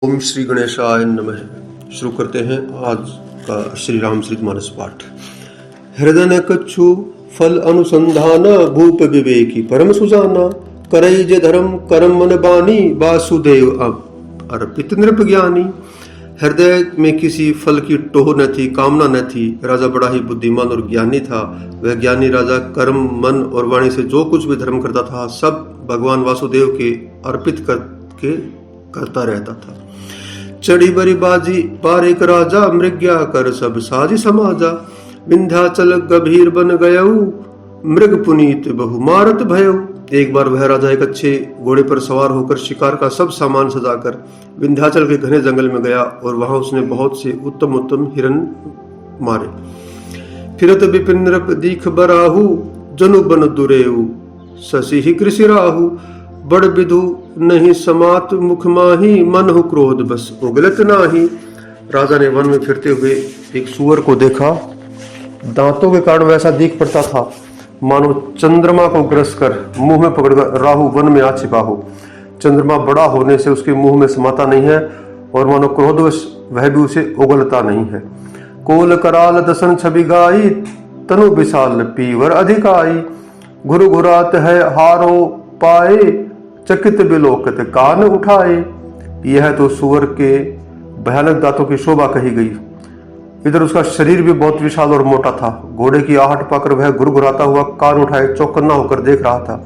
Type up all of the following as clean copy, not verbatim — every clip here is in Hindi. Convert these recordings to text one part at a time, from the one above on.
ओम श्री गणेशाय नमः। शुरू करते हैं आज का श्री रामचरितमानस पाठ। हृदय न कछु फल अनुसंधान भूप विवेकी परम सुजाना करई जे धर्म करम मन बानी वासुदेव अब अर्पित नृप ज्ञानी। हृदय में किसी फल की टोह न थी, कामना न थी। राजा बड़ा ही बुद्धिमान और ज्ञानी था। वह ज्ञानी राजा कर्म मन और वाणी से जो कुछ भी धर्म करता था सब भगवान वासुदेव के अर्पित करके करता रहता था। चढ़ी बरी बाजी पार एक राजा मृग्या कर सब साजी समाजा। विंध्याचल गभीर बन गयऊ मृग पुनीत बहु मारत भयऊ। एक बार वह राजा एक अच्छे घोड़े पर सवार होकर शिकार का सब सामान सजाकर विंध्याचल के घने जंगल में गया और वहां उसने बहुत से उत्तम उत्तम हिरन मारे। फिरत विपिन नृप दीख बराहु जनु बन दुरेऊ शशि ही कृषि राहु। बड़ विधु नहीं समात मुख माही मन हो क्रोध बस उगलत नाही। राजा ने वन में फिरते हुए एक सूअर को देखा। दांतों के कारण वैसा दिख पड़ता था मानो चंद्रमा को ग्रस कर मुंह में पकड़कर राहु वन में आ छिपा हो। चंद्रमा बड़ा होने से उसके मुंह में समाता नहीं है और मानो क्रोधवश वह भी उसे उगलता नहीं है। कोल कराल दसन छवि गाई तनु विशाल पीवर अधिकाई। घुर घुरात है हारो पाए चकित बिलोकत कान उठाए। यह तो सूअर के भयानक दांतों की शोभा कही गई। इधर उसका शरीर भी बहुत विशाल और मोटा था। घोड़े की आहट पाकर वह गुरगुराता हुआ कान उठाए चौकन्ना होकर देख रहा था।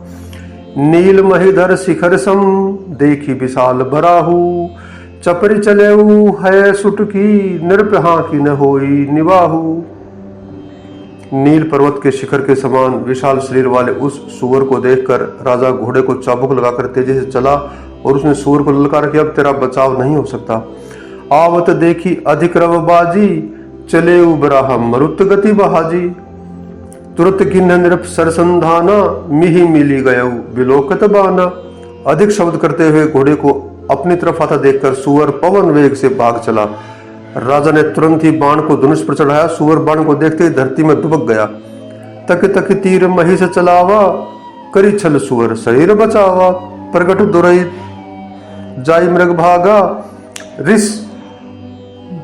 नील महिधर शिखर सम देखी विशाल बराहू। चपरी चलेऊ है सुटकी नृप हाकी न होई निवाहू। नील पर्वत के शिखर के समान विशाल शरीर वाले उस सूअर को देखकर राजा घोड़े को चाबुक लगाकर तेजी से चला और उसने सूअर को ललकारा कि अब तेरा बचाव नहीं हो सकता। आवत देखी अधिक रवबाजी चले उबराह मरुत गति बहाजी। तुरंत गिन्ह नृप सरसंधाना मिही मिली गयऊ बिलोकत बाना। अधिक शब्द करते हुए घोड़े को अपनी तरफ आता देखकर सूअर पवन वेग से भाग चला। राजा ने तुरंत ही बाण को धनुष पर चढ़ाया। सूअर बाण को देखते ही धरती में दुबक गया। तक तक तीर मही से चलावा करी छल सूअर शरीर बचावा। प्रगट दुरई जाई मृग भागा रिस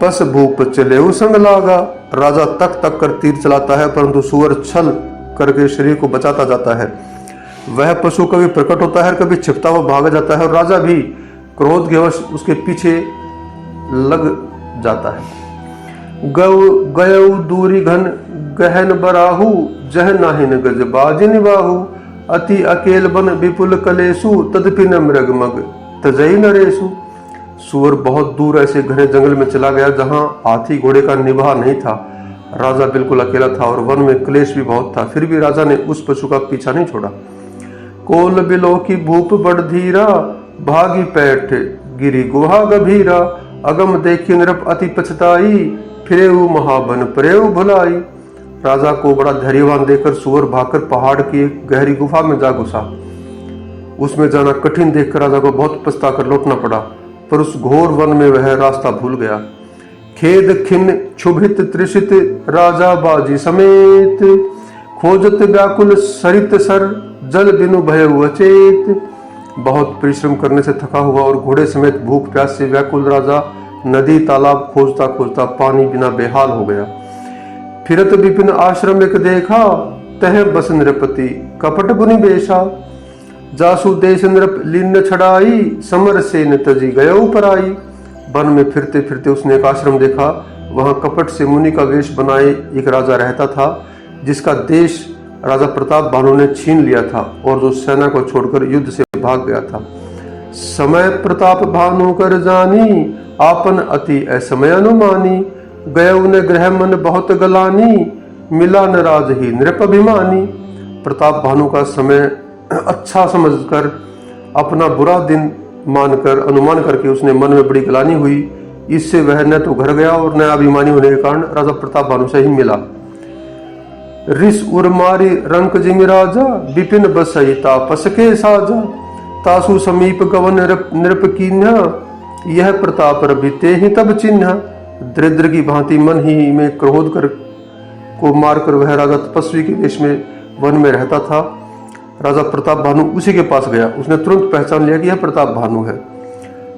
बस भूप चले संग लागा। राजा तक तक कर तीर चलाता है परंतु सूअर छल करके शरीर को बचाता जाता है। वह पशु कभी प्रकट होता है कभी छिपता हुआ भागा जाता है और राजा भी क्रोध के वश उसके पीछे लग जाता है। गयऊ दूरी घन गहन बराहु जह नाहिन गज बाज निबाहु। अति अकेल बन विपुल कलेसु तदपि न मृग मग तजई नरेसु। सूअर बहुत दूर ऐसे घने जंगल में चला गया जहां हाथी घोड़े का निबाह नहीं था। राजा बिल्कुल अकेला था और वन में क्लेश भी बहुत था। फिर भी राजा ने उस पशु का पीछा नहीं छोड़ा। कोल बिलो की भूप बड़ धीरा भागी पैठ गिरी गुहा गभीरा। अगम देखी नृप अति पछताई फिरेऊ महाबन परेऊ भुलाई। राजा को बड़ा धैर्यवान देखकर सूअर भागकर पहाड़ की एक गहरी गुफा में जा घुसा। उसमें जाना कठिन देखकर राजा को बहुत पछताकर लौटना पड़ा पर उस घोर वन में वह रास्ता भूल गया। खेद खिन्न क्षुभित त्रिषित राजा बाजी समेत। खोजत व्याकुल सरित सर जल बिनु भयऊ अचेत। बहुत परिश्रम करने से थका हुआ और घोड़े समेत भूख प्यास से व्याकुल राजा नदी तालाब खोजता खोजता पानी बिना बेहाल हो गया। फिरत विपिन आश्रम एक देखा तह बस नृपति कपट गुनि बेशा। जासु देश नृप लीन छड़ाई समर से न तजी गयऊ पराई। वन में फिरते फिरते उसने एक आश्रम देखा। वहां कपट से मुनि का वेश बनाए एक राजा रहता था जिसका देश राजा प्रताप भानु ने छीन लिया था और जो सेना को छोड़कर युद्ध से भाग गया था। समय प्रताप भानु कर जानी आपन अति असमय अनुमानी। गयऊ ने ग्रह मन बहुत गलानी मिला न राज ही नृप अभिमानी। प्रताप भानु का समय अच्छा समझकर अपना बुरा दिन मानकर अनुमान करके उसने मन में बड़ी गलानी हुई। इससे वह न तो घर गया और न अभिमानी होने के कारण राजा प्रताप भानु से ही मिला। रिस उर्मारी रंक जिमि राजा विपिन बसई तापस के साजा। तासु समीप गवन नृप कीन्हा यह प्रताप रबिते ही तब चिन्हा। दरिद्र की भांति मन ही में क्रोध कर को मारकर वह राजा तपस्वी के देश में वन में रहता था। राजा प्रताप भानु उसी के पास गया। उसने तुरंत पहचान लिया कि यह प्रताप भानु है।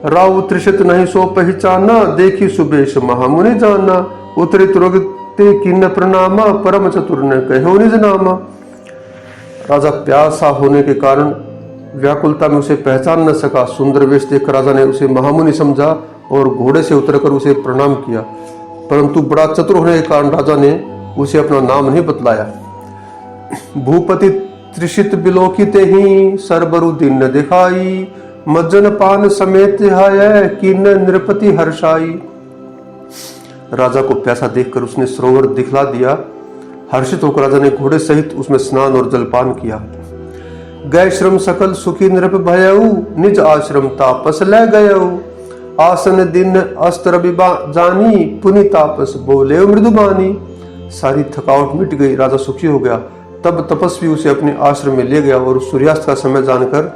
राव त्रिषित नहीं सो पहचाना, देखी सुबेश महामुनि जाना। उतरे तुरगते किन्न प्रणामा, परम चतुर ने कहो निज नामा। राजा प्यासा होने के कारण व्याकुलता में उसे पहचान न सका। सुंदर वेश देखकर राजा ने उसे महामुनि समझा और घोड़े से उतरकर उसे प्रणाम किया, परंतु बड़ा चतुर होने के कारण राजा ने उसे अपना नाम नहीं बतलाया। भूपति त्रिषित बिलोकिते ही, सरबरु दिन न दिखाई। मज्जन पान समेत हाय, किन्न नृपति हर्षाई। राजा को प्यासा देखकर उसने सरोवर दिखला दिया। हर्षित होकर राजा ने घोड़े सहित उसमें स्नान और जलपान किया। गए श्रम सकल सुखी नृप भयऊ, निज आश्रम तापस ले गयऊ। आसन दिन अस्त्र जानी, पुनि तापस बोले मृदुबानी। सारी थकावट मिट गई, राजा सुखी हो गया। तब तपस्वी उसे अपने आश्रम में ले गया और सूर्यास्त का समय जानकर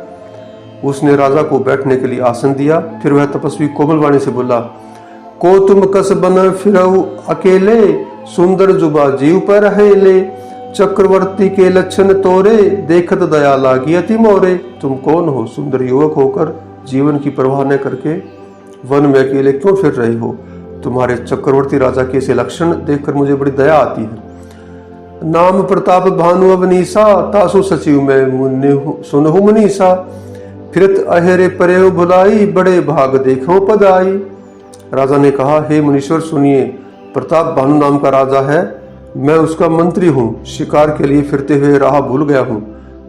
उसने राजा को बैठने के लिए आसन दिया। फिर वह तपस्वी कोमल वाणी से बोला, को तुम कस बन फिरऊ अकेले, सुंदर जुबा जीव पर हेले। चक्रवर्ती के लक्षण तोरे, देखत दया लागी अति मोरे। तुम कौन हो? सुंदर युवक होकर जीवन की परवाह न करके वन में अकेले क्यों फिर रहे हो? तुम्हारे चक्रवर्ती राजा के ऐसे लक्षण देखकर मुझे बड़ी दया आती है। नाम प्रताप भानु अवनीसा, तासु सचिव में सुनहु मुनीसा। फिरत अहेरे परे भुलाई, बड़े भाग देखो पदाई। राजा ने कहा, हे मुनीश्वर सुनिए, प्रताप भानु नाम का राजा है, मैं उसका मंत्री हूँ। शिकार के लिए फिरते हुए राह भूल गया हूँ।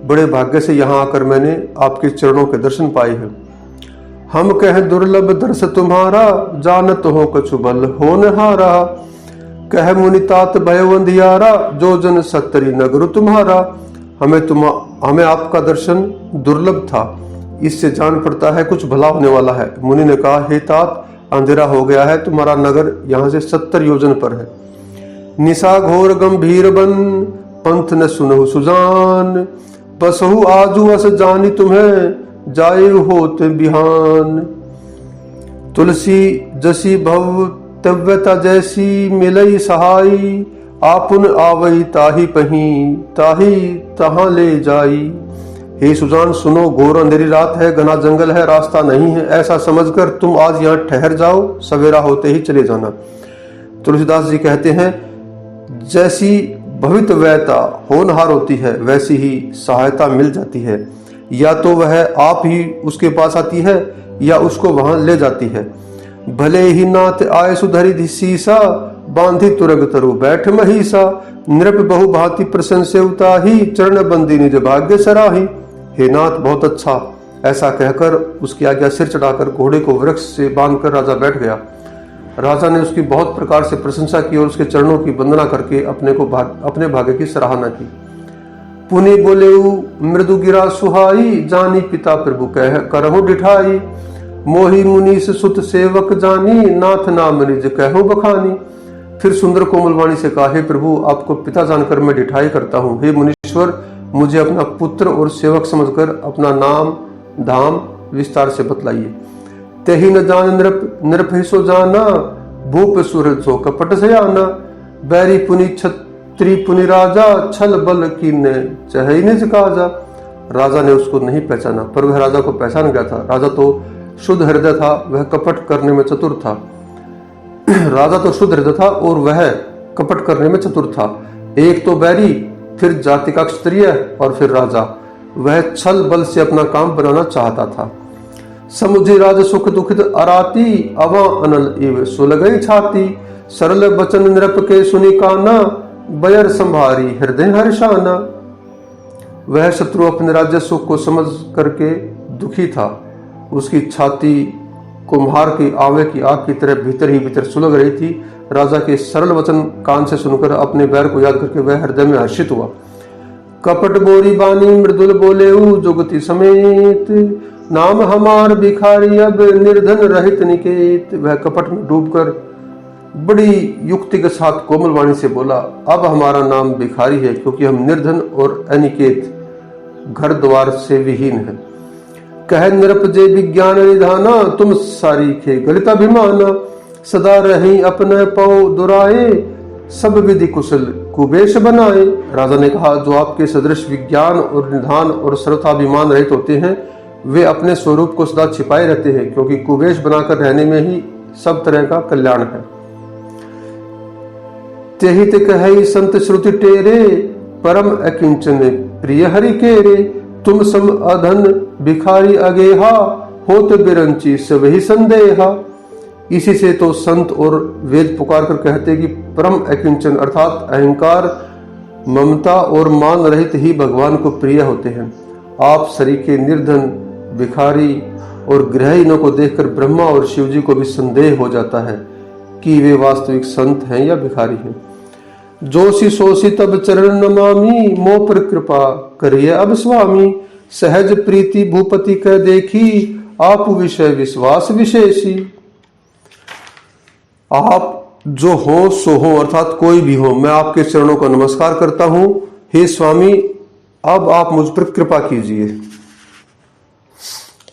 बड़े भाग्य से यहाँ आकर मैंने आपके चरणों के दर्शन पाए हैं। हम कह दुर्लभ दर्श तुम्हारा, जानत हो कछु बल हो नहारा। कह मुनितात भयवंधियारा, जो जन सत्तरी नगर तुम्हारा। हमें आपका दर्शन दुर्लभ था, इससे जान पड़ता है कुछ भला होने वाला है। मुनि ने कहा, हे तात, अंधेरा हो गया है, तुम्हारा नगर यहाँ से 70 योजन पर है। निशा घोर गंभीर बन, पंथ न सुनहु सुजान। बसहु आजू अस जानी तुम्हें, जाए होत बिहान। तुलसी जसी भवतव्यता जैसी, मिलई सहाई। आपुन आवई ताही पही, ताही तहां ले जाई। हे सुजान सुनो, घोर अंधेरी रात है, घना जंगल है, रास्ता नहीं है। ऐसा समझकर तुम आज यहाँ ठहर जाओ, सवेरा होते ही चले जाना। तुलसीदास जी कहते हैं, जैसी भवितव्यता होनहार होती है, वैसी ही सहायता मिल जाती है। या तो वह आप ही उसके पास आती है या उसको वहां ले जाती है। भले ही नाथ आय सुधरी सीसा, बांधी तुरग तरु बैठ महीसा। नृप बहु भांति प्रशंसे उताही, चरण बंदी निज भाग्य सराही। हे नाथ बहुत अच्छा, ऐसा कहकर उसकी आज्ञा सिर चढ़ाकर घोड़े को वृक्ष से बांधकर राजा बैठ गया। राजा ने उसकी बहुत प्रकार से प्रशंसा की और उसके चरणों की वंदना करके अपने भाग्य की सराहना की। पुनि बोले मृदु गिरा सुहाई, जानी पिता प्रभु कह करहु डिठाई। मोहि मुनीस सुत सेवक जानी, नाथ नाम निज कहो बखानी। फिर सुंदर कोमल वाणी से कहा, हे प्रभु, आपको पिता जानकर मैं डिठाई करता हूँ। हे मुनीश्वर, मुझे अपना पुत्र और सेवक समझकर अपना नाम धाम विस्तार से बतलाइए। तेहि न जान नृप, नृप ही सो जाना। भूप सुर सो कपट से आना। बैरी पुनि छत्री पुनि राजा, छल बल कीन्ने चहई निज काजा। राजा ने उसको नहीं पहचाना, पर वह राजा को पहचान गया था। राजा तो शुद्ध हृदय था, वह कपट करने में चतुर था। राजा तो शुद्ध हृदय था और वह कपट करने में चतुर था। एक तो बैरी, फिर जाति का क्षत्रिय और फिर राजा। वह छल बल से अपना काम बनाना चाहता था। समुझी राज सुख दुखित अराती, अवा अनल इव सुलगई छाती। सरल बचन नृप के सुनी काना, बयर संभारी हृदय हर्षाना। वह शत्रु अपने राज्य सुख को समझ करके दुखी था। उसकी छाती कुम्हार की आवे की आग की तरह भीतर ही भीतर सुलग रही थी। राजा के सरल वचन कान से सुनकर अपने बैर को याद करके वह हृदय में हर्षित हुआ। कपट बोरी बानी मृदुल बोले जुगति समेत, नाम हमार भिखारी अब निर्धन रहित निकेत। वह कपट में डूबकर बड़ी युक्ति के साथ कोमल वाणी से बोला, अब हमारा नाम भिखारी है, क्योंकि हम निर्धन और अनिकेत घर द्वार से विहीन है। कह नृप जे विज्ञान निधाना, तुम सारी खे गलिताभिमाना। सदा रही अपने पौ दुराए, सब विधि कुशल कुबेश बनाए। राजा ने कहा, जो आपके सदृश विज्ञान और निधान और सर्वथाभिमान रहित होते हैं, वे अपने स्वरूप को सदा छिपाए रहते हैं, क्योंकि कुवेश बनाकर रहने में ही सब तरह का कल्याण है। तेहि ते कहई संत श्रुति टेरे, परम अकिंचन प्रिय हरि केरे। तुम सम अधन भिखारी अगेहा, होत बिरंची सवही संदेहा। इसी से तो संत और वेद पुकार कर कहते कि परम अकिंचन अर्थात अहंकार, ममता और मान रहित ही भगवान को प्रिय होते हैं। आप सरीखे निर्धन, भिखारी और गृहहीनों को देखकर ब्रह्मा और शिव जी को भी संदेह हो जाता है कि वे वास्तविक संत हैं या भिखारी हैं। जोशी सोशी तब चरण नमामि, मोह पर कृपा करिए अब स्वामी। सहज प्रीति भूपति कह देखी, आप विषय विश्वास विशेषी। आप जो हो सो हो अर्थात कोई भी हो, मैं आपके चरणों का नमस्कार करता हूं। हे स्वामी, अब आप मुझ पर कृपा कीजिए।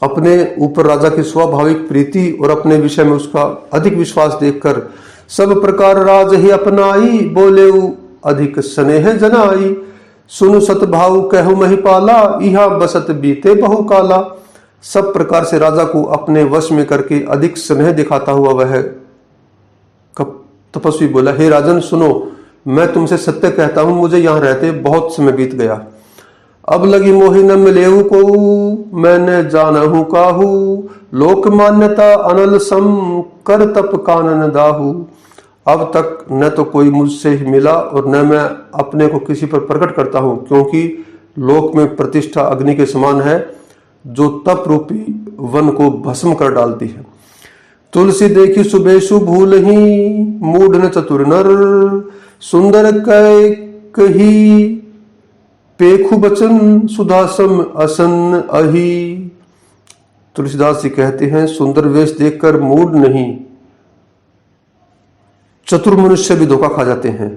अपने ऊपर राजा की स्वाभाविक प्रीति और अपने विषय में उसका अधिक विश्वास देखकर सब प्रकार राज ही अपनाई, बोले अधिक स्नेह जनाई। सुनु सतभाव कहु महिपाला, इहा बसत बीते बहु काला। सब प्रकार से राजा को अपने वश में करके अधिक स्नेह दिखाता हुआ वह तपस्वी बोला, हे राजन सुनो, मैं तुमसे सत्य कहता हूं, मुझे यहाँ रहते बहुत समय बीत गया। अब लगी मोहि न मिलेहु को, मैंने जाना हूं काहू। लोक मान्यता अनल सम, कर तप कानन दाहू। अब तक न तो कोई मुझसे ही मिला और न मैं अपने को किसी पर प्रकट करता हूं, क्योंकि लोक में प्रतिष्ठा अग्नि के समान है जो तप रूपी वन को भस्म कर डालती है। तुलसी देखी सुबेशु भूल ही, मूढ़ न चतुर नर। सुंदर कै कही पेखु बचन, सुधासम असन अही। तुलसीदास जी कहते हैं, सुंदर वेश देखकर मूढ़ नहीं चतुर मनुष्य भी धोखा खा जाते हैं।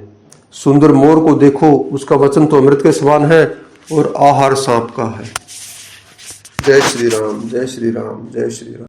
सुंदर मोर को देखो, उसका वचन तो अमृत के समान है और आहार सांप का है। जय श्री राम, जय श्री राम, जय श्री राम।